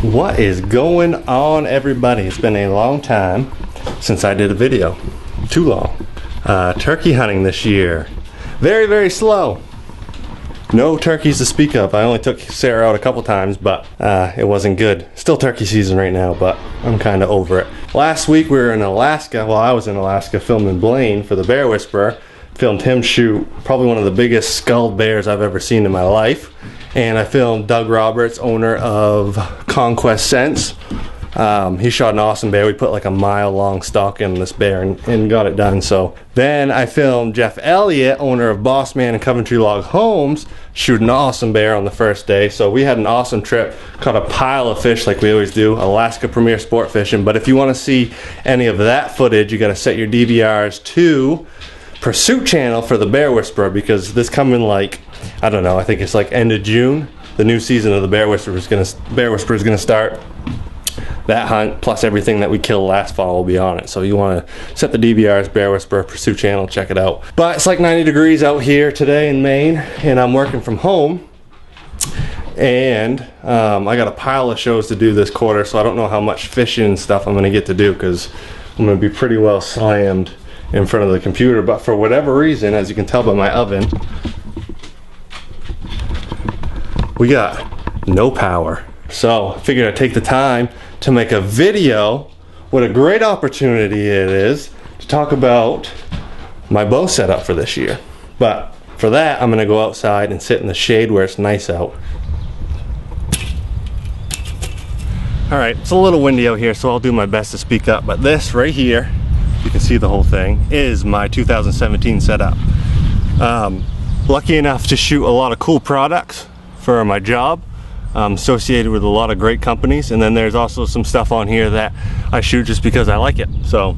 What is going on, everybody? It's been a long time since I did a video. Too long. Turkey hunting this year. Very, very slow. No turkeys to speak of. I only took Sarah out a couple times, but it wasn't good. Still turkey season right now, but I'm kind of over it. Last week we were in Alaska. Well, I was in Alaska filming Blaine for the Bear Whisperer. Filmed him shoot probably one of the biggest skulled bears I've ever seen in my life. And I filmed Doug Roberts, owner of Conquest Scents. He shot an awesome bear. We put like a mile-long stalk in this bear and got it done. So then I filmed Jeff Elliott, owner of Boss Man and Coventry Log Homes, shoot an awesome bear on the first day. So we had an awesome trip. Caught a pile of fish like we always do. Alaska Premier Sport Fishing. But if you want to see any of that footage, you got to set your DVRs to Pursuit Channel for the Bear Whisperer, because this coming, like, I don't know, I think it's like end of June, the new season of the Bear Whisperer is gonna start. That hunt plus everything that we killed last fall will be on it. So you want to set the DVRs, Bear Whisperer, Pursuit Channel, check it out. But it's like 90 degrees out here today in Maine, and I'm working from home. And I got a pile of shows to do this quarter, so I don't know how much fishing and stuff I'm gonna get to do, because I'm gonna be pretty well slammed in front of the computer. But for whatever reason, as you can tell by my oven, we got no power. So I figured I'd take the time to make a video. What a great opportunity it is to talk about my bow setup for this year. But for that, I'm gonna go outside and sit in the shade where it's nice out. All right, it's a little windy out here, so I'll do my best to speak up. But this right here, you can see the whole thing, is my 2017 setup. Lucky enough to shoot a lot of cool products for my job, associated with a lot of great companies, and then there's also some stuff on here that I shoot just because I like it. So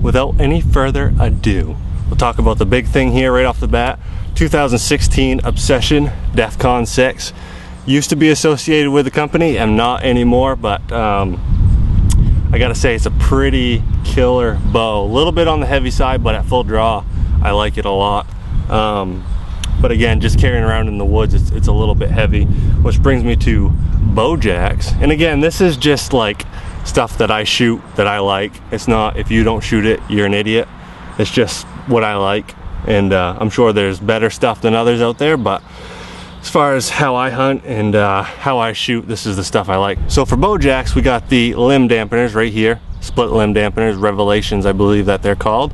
without any further ado, we'll talk about the big thing here right off the bat. 2016 Obsession DEFCON 6. Used to be associated with the company, I'm not anymore, but I gotta say it's a pretty killer bow. A little bit on the heavy side, but at full draw I like it a lot. But again, just carrying around in the woods, it's a little bit heavy, which brings me to bow jacks. And again, this is just like stuff that I shoot that I like. It's not, if you don't shoot it, you're an idiot. It's just what I like, and I'm sure there's better stuff than others out there, but as far as how I hunt and how I shoot, this is the stuff I like. So for bow jacks, we got the limb dampeners right here, split limb dampeners, Revelations I believe that they're called.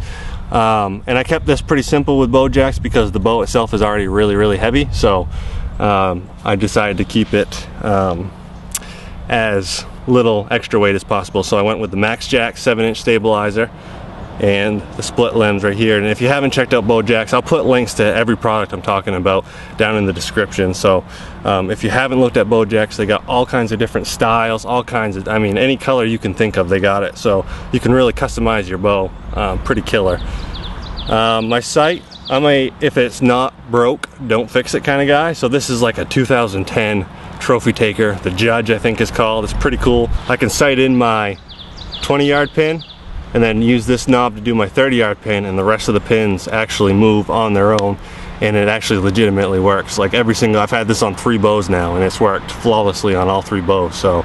And I kept this pretty simple with bow jacks because the bow itself is already really, really heavy. So I decided to keep it as little extra weight as possible. So I went with the Max Jack 7-inch stabilizer and the split limbs right here. And if you haven't checked out bow jacks, I'll put links to every product I'm talking about down in the description. So if you haven't looked at bow jacks, they got all kinds of different styles, all kinds of, I mean, any color you can think of, they got it. So you can really customize your bow. Pretty killer. My sight, I'm a if it's not broke, don't fix it kind of guy. So this is like a 2010 Trophy Taker. The Judge, I think is called. It's pretty cool. I can sight in my 20-yard pin and then use this knob to do my 30-yard pin, and the rest of the pins actually move on their own, and it actually legitimately works. Like every single, I've had this on 3 bows now, and it's worked flawlessly on all 3 bows. So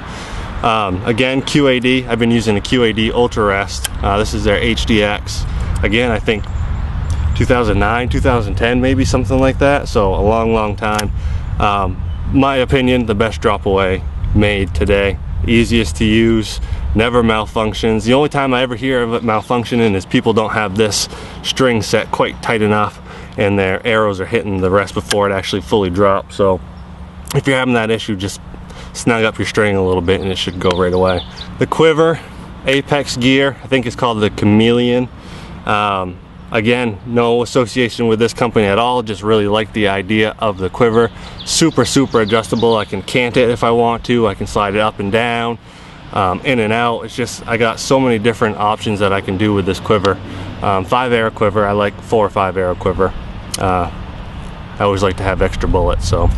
again, QAD, I've been using a QAD Ultra Rest. This is their HDX. Again, I think 2009, 2010, maybe something like that. So a long time. My opinion, the best drop away made today. Easiest to use, never malfunctions. The only time I ever hear of it malfunctioning is people don't have this string set quite tight enough and their arrows are hitting the rest before it actually fully drops. So if you're having that issue, just snug up your string a little bit and it should go right away. The quiver, Apex gear, I think it's called the Chameleon. Again, no association with this company at all, just really like the idea of the quiver. Super adjustable. I can cant it if I want to, I can slide it up and down, in and out. It's just, I got so many different options that I can do with this quiver. 5-arrow quiver, I like 4 or 5-arrow quiver. I always like to have extra bullets. So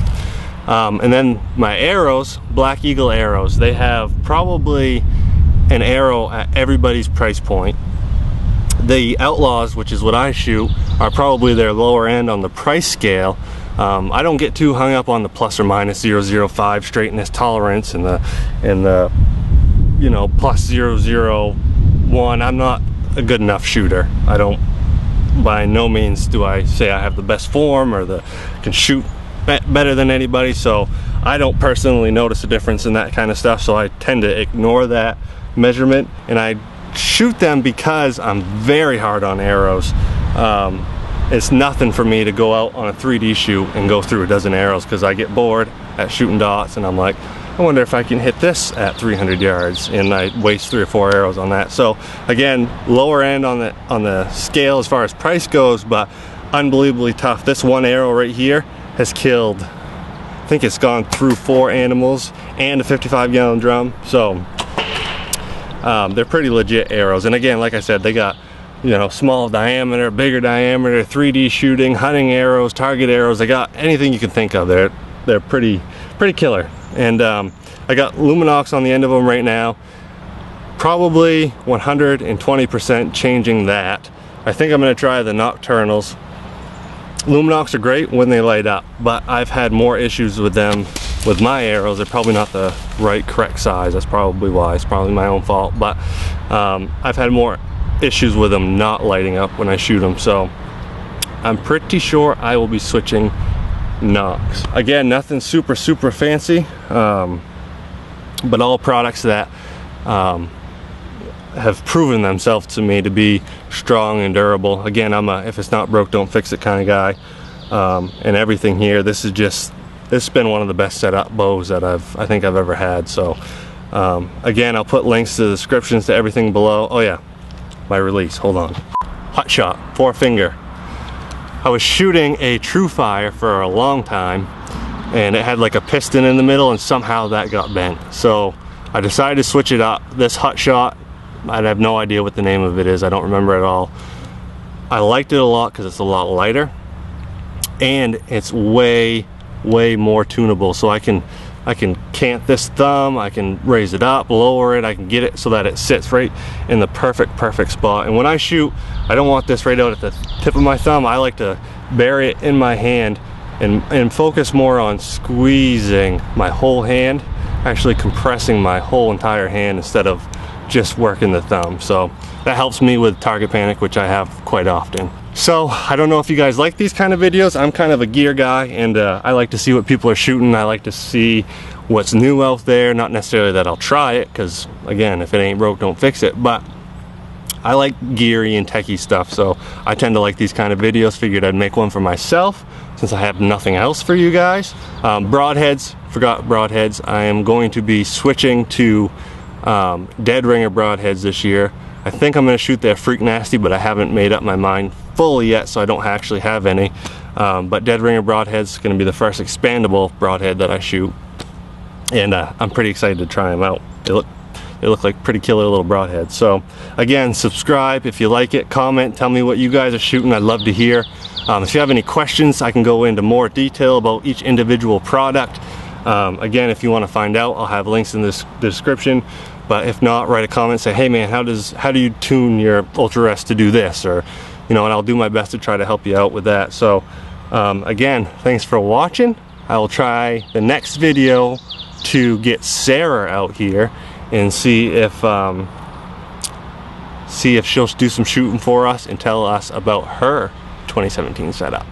and then my arrows, Black Eagle arrows, they have probably an arrow at everybody's price point. The Outlaws, which is what I shoot, are probably their lower end on the price scale, I don't get too hung up on the plus or minus 0.005 straightness tolerance and the you know, plus 0.001. I'm not a good enough shooter. I don't, by no means do I say I have the best form or can shoot better than anybody, so I don't personally notice a difference in that kind of stuff, so I tend to ignore that measurement, and I shoot them because I'm very hard on arrows. It's nothing for me to go out on a 3D shoot and go through a dozen arrows, because I get bored at shooting dots and I'm like, I wonder if I can hit this at 300 yards, and I waste 3 or 4 arrows on that. So again, lower end on the scale as far as price goes, but unbelievably tough. This one arrow right here has killed, I think it's gone through 4 animals and a 55-gallon drum. So they're pretty legit arrows. And again, like I said, they got, you know, small diameter, bigger diameter, 3D shooting, hunting arrows, target arrows. They got anything you can think of. They're pretty killer. And I got Luminox on the end of them right now. Probably 120% changing that. I think I'm going to try the Nocturnals. Luminox are great when they light up, but I've had more issues with them with my arrows. They're probably not the correct size. That's probably why. It's probably my own fault, but I've had more issues with them not lighting up when I shoot them. So I'm pretty sure I will be switching Nox. Again, nothing super fancy, but all products that have proven themselves to me to be strong and durable. Again, I'm a if it's not broke don't fix it kind of guy, and everything here, this has been one of the best setup bows that I think I've ever had. So again, I'll put links to the descriptions to everything below. Oh yeah, my release, hold on. Hot shot, 4-finger. I was shooting a True Fire for a long time, and it had like a piston in the middle, and somehow that got bent. So I decided to switch it up. This Hot Shot, I have no idea what the name of it is. I don't remember at all. I liked it a lot because it's a lot lighter, and it's way more tunable. So I can cant this thumb, I can raise it up, lower it, I can get it so that it sits right in the perfect spot. And when I shoot, I don't want this right out at the tip of my thumb. I like to bury it in my hand and focus more on squeezing my whole hand, actually compressing my whole entire hand instead of just working the thumb. So that helps me with target panic, which I have quite often. So I don't know if you guys like these kind of videos. I'm kind of a gear guy, and I like to see what people are shooting. I like to see what's new out there. Not necessarily that I'll try it, because again, if it ain't broke don't fix it, but I like geary and techie stuff, so I tend to like these kind of videos. Figured I'd make one for myself since I have nothing else for you guys. Broadheads, forgot broadheads. I am going to be switching to dead ringer broadheads this year. I think I'm going to shoot their Freak Nasty, but I haven't made up my mind fully yet, so I don't actually have any. But dead ringer broadhead's going to be the first expandable broadhead that I shoot, and I'm pretty excited to try them out. They look like pretty killer little broadheads. So again, subscribe if you like it, comment, tell me what you guys are shooting. I'd love to hear. If you have any questions, I can go into more detail about each individual product. Again, if you want to find out, I'll have links in this description. But if not, write a comment, say, hey man, how do you tune your Ultra Rest to do this? Or, you know, and I'll do my best to try to help you out with that. So again, thanks for watching. I will try the next video to get Sarah out here and see if she'll do some shooting for us and tell us about her 2017 setup.